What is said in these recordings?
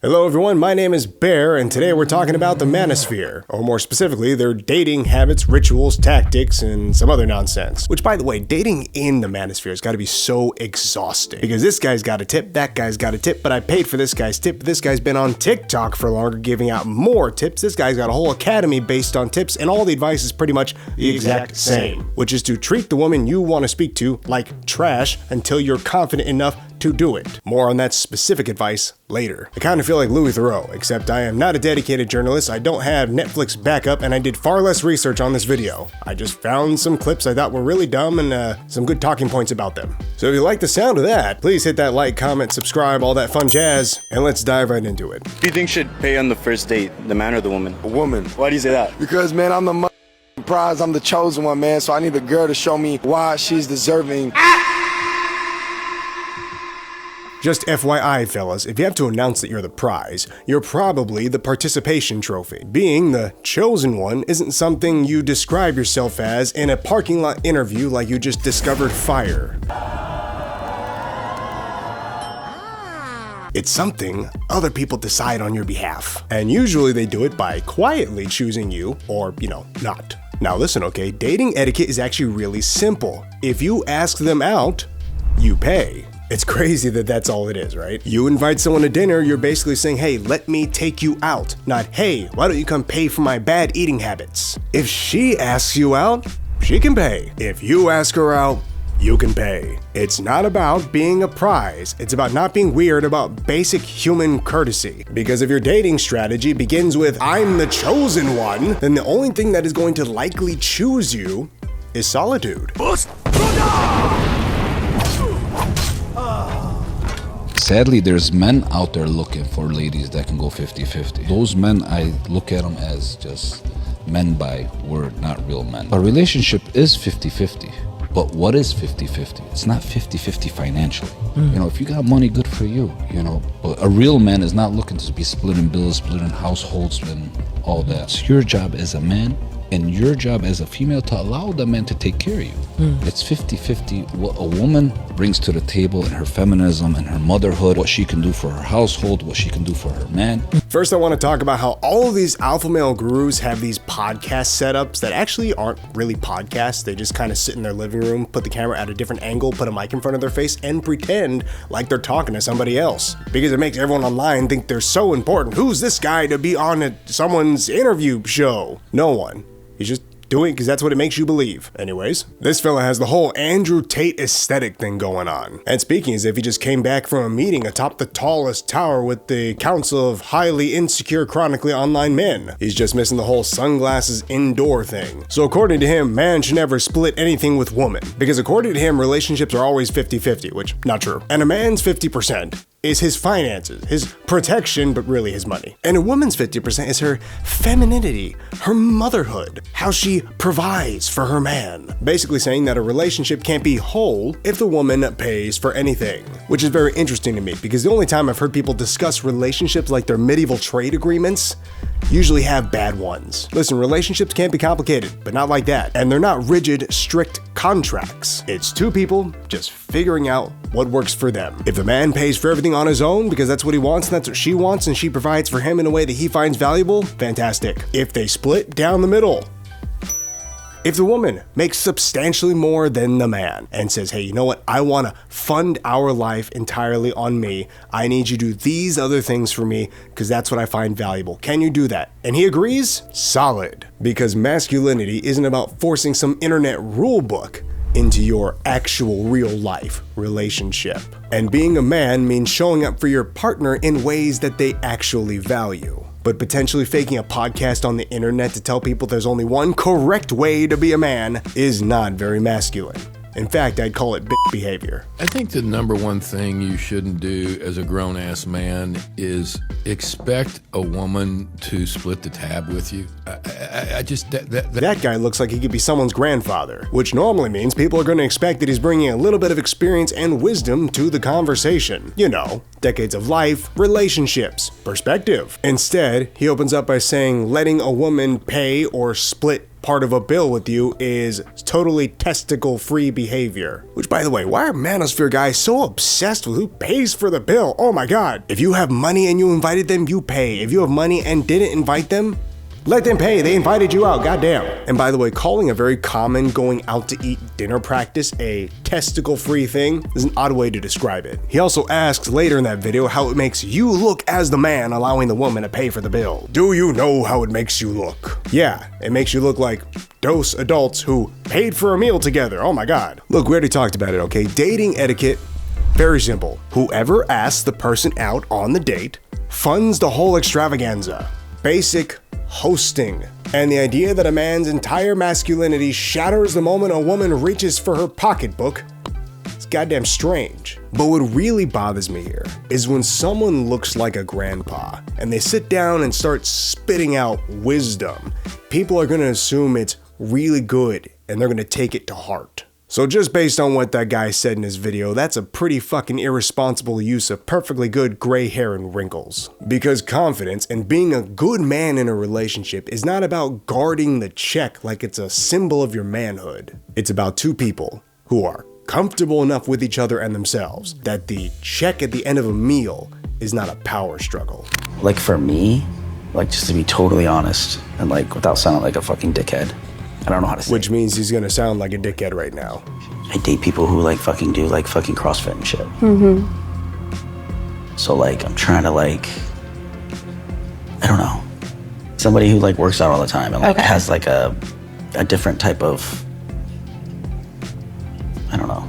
Hello everyone, my name is Bear, and today we're talking about the Manosphere, or more specifically, their dating habits, rituals, tactics, and some other nonsense. Which, by the way, dating in the Manosphere has got to be so exhausting. Because this guy's got a tip, that guy's got a tip, but I paid for this guy's tip, this guy's been on TikTok for longer giving out more tips, this guy's got a whole academy based on tips, and all the advice is pretty much the exact same. Which is to treat the woman you want to speak to like trash until you're confident enough to do it. More on that specific advice later. I kind of feel like Louis Theroux, except I am not a dedicated journalist, I don't have Netflix backup, and I did far less research on this video. I just found some clips I thought were really dumb and some good talking points about them. So if you like the sound of that, please hit that like, comment, subscribe, all that fun jazz, and let's dive right into it. Who do you think should pay on the first date, the man or the woman? A woman. Why do you say that? Because, man, I'm the prize, I'm the chosen one, man, so I need the girl to show me why she's deserving. Just FYI, fellas, if you have to announce that you're the prize, you're probably the participation trophy. Being the chosen one isn't something you describe yourself as in a parking lot interview like you just discovered fire. It's something other people decide on your behalf. And usually they do it by quietly choosing you, or, not. Now listen, okay, dating etiquette is actually really simple. If you ask them out, you pay. It's crazy that that's all it is, right? You invite someone to dinner, you're basically saying, hey, let me take you out. Not, hey, why don't you come pay for my bad eating habits? If she asks you out, she can pay. If you ask her out, you can pay. It's not about being a prize. It's about not being weird about basic human courtesy. Because if your dating strategy begins with, I'm the chosen one, then the only thing that is going to likely choose you is solitude. Sadly, there's men out there looking for ladies that can go 50-50. Those men, I look at them as just men by word, not real men. A relationship is 50-50. But what is 50-50? It's not 50-50 financially. If you got money, good for you, But a real man is not looking to be splitting bills, splitting households, and all that. It's your job as a man and your job as a female to allow the man to take care of you. It's 50-50 what a woman brings to the table in her feminism and her motherhood, what she can do for her household, what she can do for her man. First, I want to talk about how all of these alpha male gurus have these podcast setups that actually aren't really podcasts. They just kind of sit in their living room, put the camera at a different angle, put a mic in front of their face, and pretend like they're talking to somebody else. Because it makes everyone online think they're so important. Who's this guy to be on someone's interview show? No one. He's just doing it because that's what it makes you believe. Anyways, this fella has the whole Andrew Tate aesthetic thing going on. And speaking as if he just came back from a meeting atop the tallest tower with the Council of Highly Insecure Chronically Online Men. He's just missing the whole sunglasses indoor thing. So according to him, man should never split anything with woman. Because according to him, relationships are always 50-50, which not true. And a man's 50% is his finances, his protection, but really his money. And a woman's 50% is her femininity, her motherhood, how she provides for her man. Basically saying that a relationship can't be whole if the woman pays for anything. Which is very interesting to me, because the only time I've heard people discuss relationships like their medieval trade agreements usually have bad ones. Listen, relationships can't be complicated, but not like that. And they're not rigid, strict contracts. It's two people just figuring out what works for them. If the man pays for everything on his own because that's what he wants and that's what she wants and she provides for him in a way that he finds valuable, fantastic. If they split, down the middle. If the woman makes substantially more than the man and says, hey, you know what? I want to fund our life entirely on me. I need you to do these other things for me because that's what I find valuable. Can you do that? And he agrees? Solid. Because masculinity isn't about forcing some internet rule book into your actual real life relationship. And being a man means showing up for your partner in ways that they actually value. But potentially faking a podcast on the internet to tell people there's only one correct way to be a man is not very masculine. In fact, I'd call it bitch behavior. I think the number one thing you shouldn't do as a grown-ass man is expect a woman to split the tab with you. That guy looks like he could be someone's grandfather, which normally means people are going to expect that he's bringing a little bit of experience and wisdom to the conversation. Decades of life, relationships, perspective. Instead, he opens up by saying letting a woman pay or split part of a bill with you is totally testicle-free behavior. Which, by the way, why are Manosphere guys so obsessed with who pays for the bill? Oh my god. If you have money and you invited them, you pay. If you have money and didn't invite them, let them pay. They invited you out, goddamn. And by the way, calling a very common going out to eat dinner practice a testicle-free thing is an odd way to describe it. He also asks later in that video how it makes you look as the man allowing the woman to pay for the bill. Do you know how it makes you look? Yeah, it makes you look like those adults who paid for a meal together. Oh my god. Look, we already talked about it, okay? Dating etiquette, very simple. Whoever asks the person out on the date funds the whole extravaganza. Basic hosting. And the idea that a man's entire masculinity shatters the moment a woman reaches for her pocketbook is goddamn strange. But what really bothers me here is when someone looks like a grandpa and they sit down and start spitting out wisdom, people are gonna assume it's really good and they're gonna take it to heart. So just based on what that guy said in his video, that's a pretty fucking irresponsible use of perfectly good gray hair and wrinkles. Because confidence and being a good man in a relationship is not about guarding the check like it's a symbol of your manhood. It's about two people who are comfortable enough with each other and themselves that the check at the end of a meal is not a power struggle. Like for me, like just to be totally honest and like without sounding like a fucking dickhead, I don't know how to say. Which means he's gonna sound like a dickhead right now. I date people who like fucking do like fucking CrossFit and shit. So like I'm trying to like, I don't know, somebody who like works out all the time and like has like a different type of, I don't know.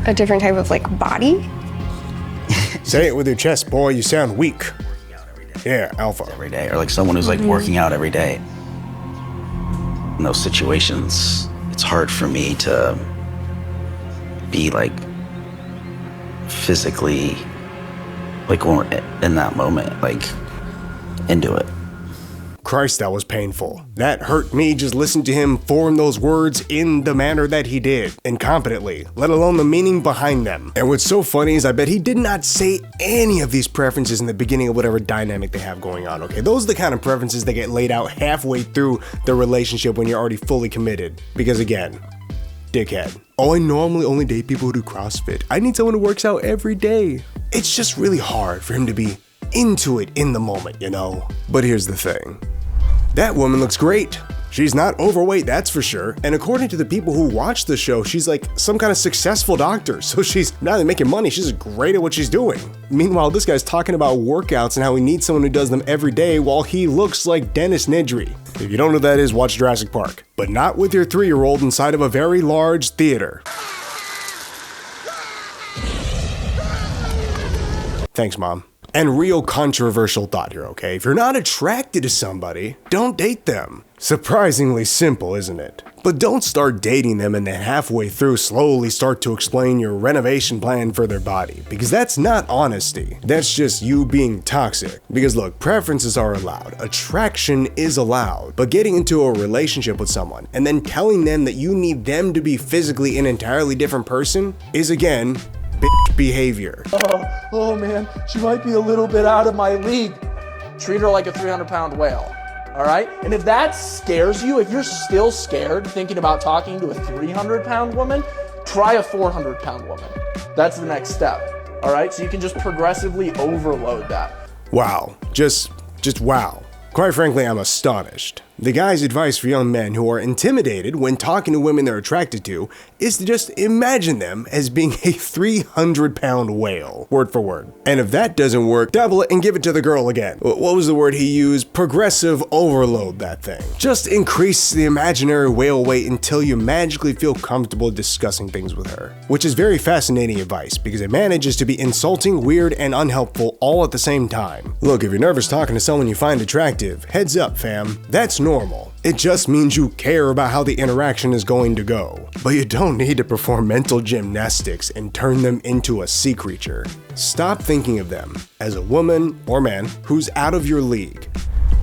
A different type of like body? Say it with your chest, boy, you sound weak. Yeah, alpha. Every day, or like someone who's like working out every day. In those situations, it's hard for me to be like physically, like when we're in that moment, like into it. Christ, that was painful. That hurt me just listening to him form those words in the manner that he did, incompetently, let alone the meaning behind them. And what's so funny is I bet he did not say any of these preferences in the beginning of whatever dynamic they have going on, okay? Those are the kind of preferences that get laid out halfway through the relationship when you're already fully committed. Because again, dickhead. Oh, I normally only date people who do CrossFit. I need someone who works out every day. It's just really hard for him to be into it in the moment, you know? But here's the thing. That woman looks great. She's not overweight, that's for sure. And according to the people who watch the show, she's like some kind of successful doctor. So she's not only making money, she's great at what she's doing. Meanwhile, this guy's talking about workouts and how he needs someone who does them every day while he looks like Dennis Nedry. If you don't know who that is, watch Jurassic Park. But not with your 3-year-old inside of a very large theater. Thanks, Mom. And real controversial thought here, okay? If you're not attracted to somebody, don't date them. Surprisingly simple, isn't it? But don't start dating them and then halfway through slowly start to explain your renovation plan for their body. Because that's not honesty. That's just you being toxic. Because look, preferences are allowed. Attraction is allowed. But getting into a relationship with someone and then telling them that you need them to be physically an entirely different person is again, bitch behavior. Oh man, she might be a little bit out of my league. Treat her like a 300-pound whale, all right? And if that scares you, if you're still scared thinking about talking to a 300-pound woman, try a 400-pound woman. That's the next step, all right? So you can just progressively overload that. Wow, just wow. Quite frankly, I'm astonished. The guy's advice for young men who are intimidated when talking to women they're attracted to is to just imagine them as being a 300-pound whale, word for word. And if that doesn't work, double it and give it to the girl again. What was the word he used? Progressive overload that thing. Just increase the imaginary whale weight until you magically feel comfortable discussing things with her. Which is very fascinating advice because it manages to be insulting, weird, and unhelpful all at the same time. Look, if you're nervous talking to someone you find attractive, heads up, fam. That's normal. It just means you care about how the interaction is going to go. But you don't need to perform mental gymnastics and turn them into a sea creature. Stop thinking of them as a woman or man who's out of your league,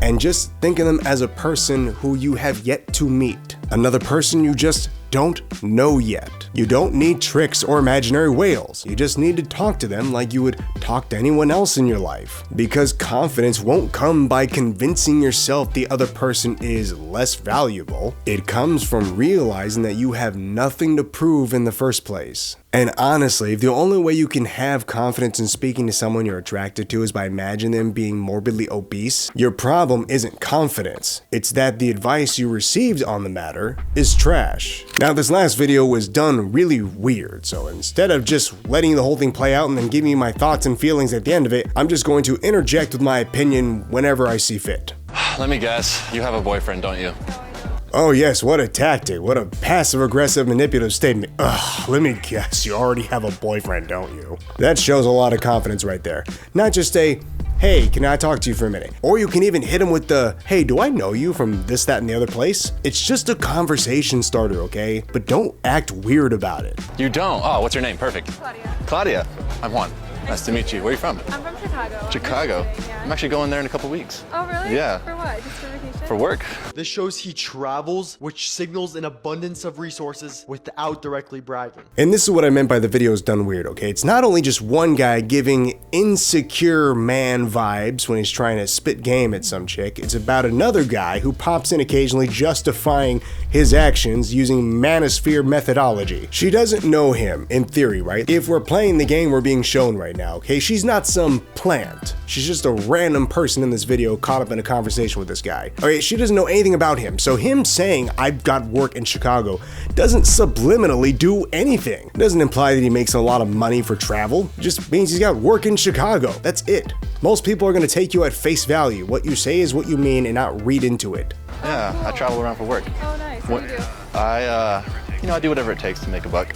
and just think of them as a person who you have yet to meet. Another person you just don't know yet. You don't need tricks or imaginary whales. You just need to talk to them like you would talk to anyone else in your life. Because confidence won't come by convincing yourself the other person is less valuable. It comes from realizing that you have nothing to prove in the first place. And honestly, if the only way you can have confidence in speaking to someone you're attracted to is by imagining them being morbidly obese, your problem isn't confidence. It's that the advice you received on the matter is trash. Now, this last video was done really weird, so instead of just letting the whole thing play out and then giving you my thoughts and feelings at the end of it, I'm just going to interject with my opinion whenever I see fit. Let me guess, you have a boyfriend, don't you? Oh yes, what a tactic. What a passive-aggressive manipulative statement. Ugh, let me guess, you already have a boyfriend, don't you? That shows a lot of confidence right there. Not just a, hey, can I talk to you for a minute? Or you can even hit him with the, hey, do I know you from this, that, and the other place? It's just a conversation starter, okay? But don't act weird about it. You don't? Oh, what's your name? Perfect. Claudia. Claudia. I'm Juan. Nice to meet you. Where are you from? I'm from Chicago. Chicago? Yeah. I'm actually going there in a couple weeks. Oh, really? Yeah. For what? Just for vacation? For work. This shows he travels, which signals an abundance of resources without directly bragging. And this is what I meant by the video's done weird, okay? It's not only just one guy giving insecure man vibes when he's trying to spit game at some chick, it's about another guy who pops in occasionally justifying his actions using Manosphere methodology. She doesn't know him, in theory, right? If we're playing the game we're being shown right now, okay? She's not some plant. She's just a random person in this video caught up in a conversation with this guy. Okay, she doesn't know anything about him, so him saying, I've got work in Chicago, doesn't subliminally do anything. It doesn't imply that he makes a lot of money for travel. It just means he's got work in Chicago. That's it. Most people are gonna take you at face value. What you say is what you mean and not read into it. Yeah, cool. I travel around for work. Oh, nice. What do you do? I do whatever it takes to make a buck.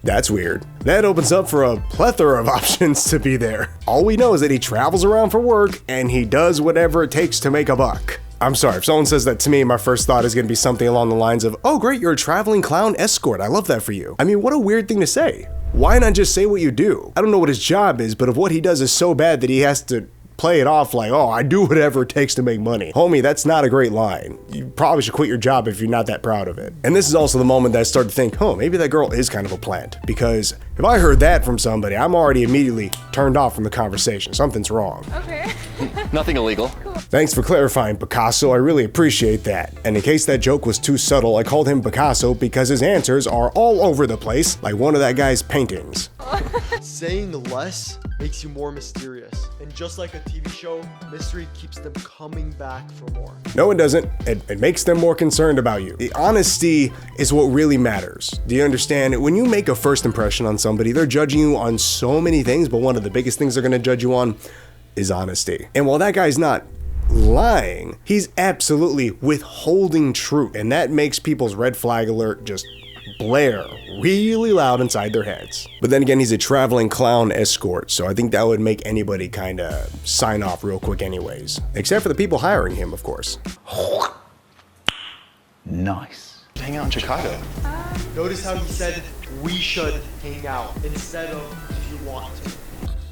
That's weird. That opens up for a plethora of options to be there. All we know is that he travels around for work and he does whatever it takes to make a buck. I'm sorry, if someone says that to me, my first thought is gonna be something along the lines of, oh great, you're a traveling clown escort, I love that for you. I mean, what a weird thing to say. Why not just say what you do? I don't know what his job is, but if what he does is so bad that he has to play it off like, oh, I do whatever it takes to make money. Homie, that's not a great line. You probably should quit your job if you're not that proud of it. And this is also the moment that I started to think, oh, maybe that girl is kind of a plant. Because if I heard that from somebody, I'm already immediately turned off from the conversation. Something's wrong. Okay. Nothing illegal. Cool. Thanks for clarifying, Picasso. I really appreciate that. And in case that joke was too subtle, I called him Picasso because his answers are all over the place, like one of that guy's paintings. Saying less makes you more mysterious. And just like a TV show, mystery keeps them coming back for more. No, it doesn't. It makes them more concerned about you. The honesty is what really matters. Do you understand? When you make a first impression on somebody, they're judging you on so many things, but one of the biggest things they're gonna judge you on is honesty. And while that guy's not lying, he's absolutely withholding truth. And that makes people's red flag alert just blare really loud inside their heads. But then again, he's a traveling clown escort, so I think that would make anybody kind of sign off real quick anyways. Except for the people hiring him, of course. Nice. Hang out in Chicago. Notice how he said we should hang out instead of if you want to.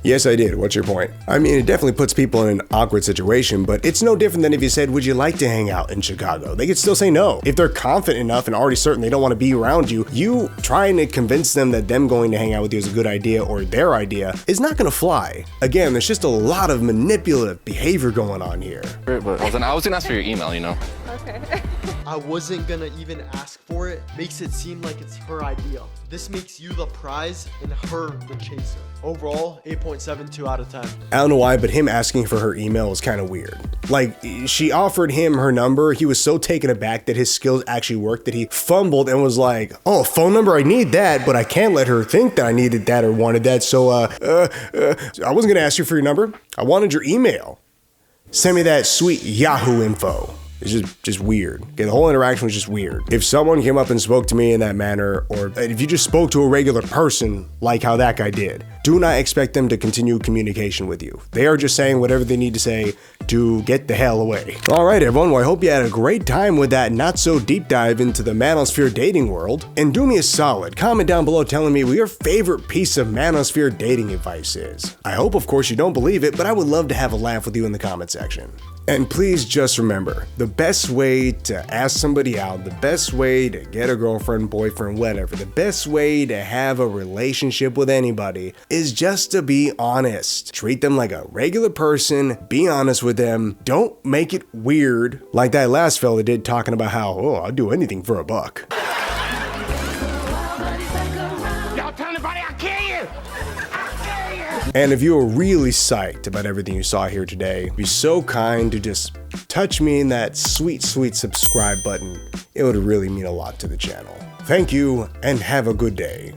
Yes, I did. What's your point? I mean, it definitely puts people in an awkward situation, but it's no different than if you said, would you like to hang out in Chicago? They could still say no. If they're confident enough and already certain they don't want to be around you, you trying to convince them that them going to hang out with you is a good idea or their idea is not going to fly. Again, there's just a lot of manipulative behavior going on here. But I was gonna ask for your email, you know. Okay. I wasn't gonna even ask for it. Makes it seem like it's her idea. This makes you the prize and her the chaser. Overall, 8.72 out of 10. I don't know why, but him asking for her email was kind of weird. Like, she offered him her number. He was so taken aback that his skills actually worked that he fumbled and was like, oh, phone number, I need that, but I can't let her think that I needed that or wanted that. So, I wasn't gonna ask you for your number. I wanted your email. Send me that sweet Yahoo info. It's just weird. Okay, the whole interaction was just weird. If someone came up and spoke to me in that manner, or if you just spoke to a regular person like how that guy did, do not expect them to continue communication with you. They are just saying whatever they need to say to get the hell away. All right, everyone. Well, I hope you had a great time with that not so deep dive into the Manosphere dating world. And do me a solid, comment down below telling me what your favorite piece of Manosphere dating advice is. I hope, of course, you don't believe it, but I would love to have a laugh with you in the comment section. And please just remember, the best way to ask somebody out, the best way to get a girlfriend, boyfriend, whatever, the best way to have a relationship with anybody is just to be honest. Treat them like a regular person, be honest with them, don't make it weird like that last fella did talking about how, oh, I'll do anything for $1. And if you were really psyched about everything you saw here today, be so kind to just touch me in that sweet, sweet subscribe button. It would really mean a lot to the channel. Thank you and have a good day.